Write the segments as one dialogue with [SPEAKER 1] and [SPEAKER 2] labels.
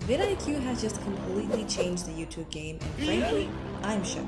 [SPEAKER 1] VidIQ has just completely changed the YouTube game, and frankly, I'm shook.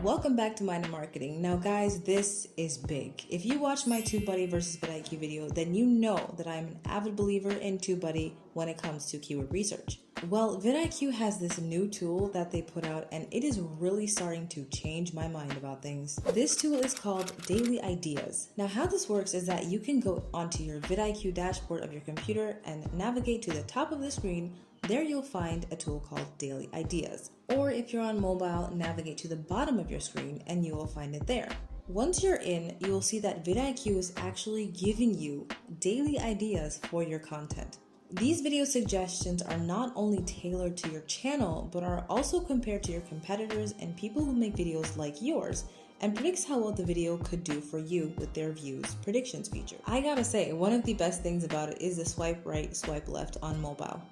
[SPEAKER 1] Welcome back to Mind and Marketing. Now guys, this is big. If you watched my TubeBuddy versus VidIQ video, then you know that I'm an avid believer in TubeBuddy when it comes to keyword research. Well, VidIQ has this new tool that they put out, and it is really starting to change my mind about things. This tool is called Daily Ideas. Now how this works is that you can go onto your VidIQ dashboard of your computer and navigate to the top of the screen. There you'll find a tool called Daily Ideas. Or if you're on mobile, navigate to the bottom of your screen and you will find it there. Once you're in, you will see that VidIQ is actually giving you daily ideas for your content. These video suggestions are not only tailored to your channel, but are also compared to your competitors and people who make videos like yours, and predicts how well the video could do for you with their views predictions feature. I gotta say, one of the best things about it is the swipe right, swipe left on mobile.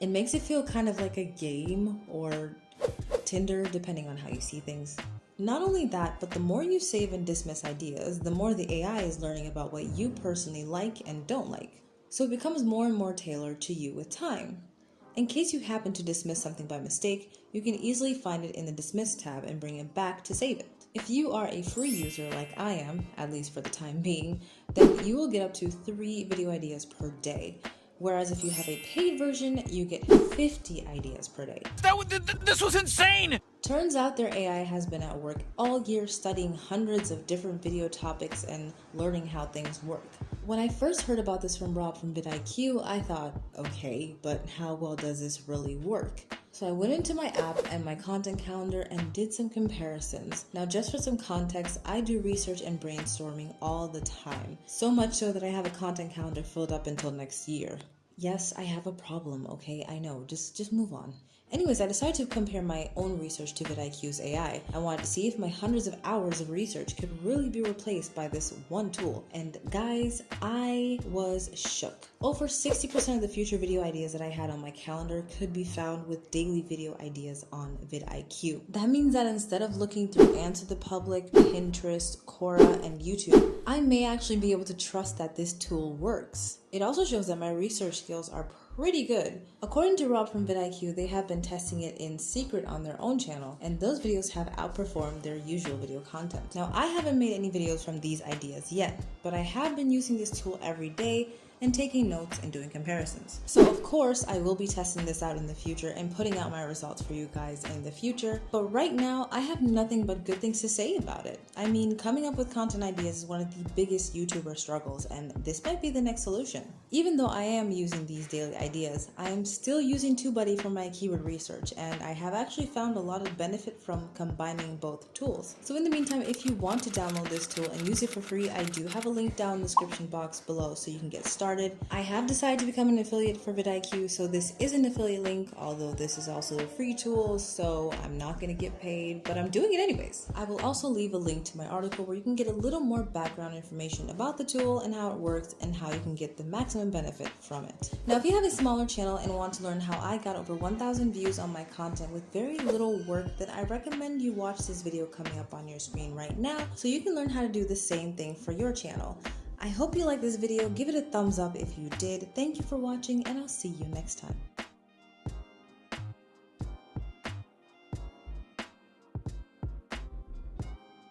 [SPEAKER 1] It makes it feel kind of like a game or Tinder, depending on how you see things. Not only that, but the more you save and dismiss ideas, the more the AI is learning about what you personally like and don't like. So it becomes more and more tailored to you with time. In case you happen to dismiss something by mistake, you can easily find it in the Dismiss tab and bring it back to save it. If you are a free user like I am, at least for the time being, then you will get up to 3 video ideas per day. Whereas if you have a paid version, you get 50 ideas per day.
[SPEAKER 2] This was insane!
[SPEAKER 1] Turns out their AI has been at work all year studying hundreds of different video topics and learning how things work. When I first heard about this from Rob from VidIQ, I thought, okay, but how well does this really work? So I went into my app and my content calendar and did some comparisons. Now just for some context, I do research and brainstorming all the time. So much so that I have a content calendar filled up until next year. Yes, I have a problem, okay? I know, just move on. Anyways, I decided to compare my own research to VidIQ's AI. I wanted to see if my hundreds of hours of research could really be replaced by this one tool. And guys, I was shook. Over 60% of the future video ideas that I had on my calendar could be found with daily video ideas on VidIQ. That means that instead of looking through Answer the Public, Pinterest, Quora, and YouTube, I may actually be able to trust that this tool works. It also shows that my research skills are pretty good. According to Rob from VidIQ, they have been testing it in secret on their own channel, and those videos have outperformed their usual video content. Now, I haven't made any videos from these ideas yet, but I have been using this tool every day and taking notes and doing comparisons. So of course, I will be testing this out in the future and putting out my results for you guys in the future. But right now, I have nothing but good things to say about it. I mean, coming up with content ideas is one of the biggest YouTuber struggles, and this might be the next solution. Even though I am using these daily ideas, I am still using TubeBuddy for my keyword research, and I have actually found a lot of benefit from combining both tools. So in the meantime, if you want to download this tool and use it for free, I do have a link down in the description box below so you can get started. I have decided to become an affiliate for VidIQ, so this is an affiliate link, although this is also a free tool, so I'm not going to get paid, but I'm doing it anyways. I will also leave a link to my article where you can get a little more background information about the tool and how it works and how you can get the maximum benefit from it. Now, if you have a smaller channel and want to learn how I got over 1,000 views on my content with very little work, then I recommend you watch this video coming up on your screen right now so you can learn how to do the same thing for your channel. I hope you liked this video. Give it a thumbs up if you did. Thank you for watching, and I'll see you next time.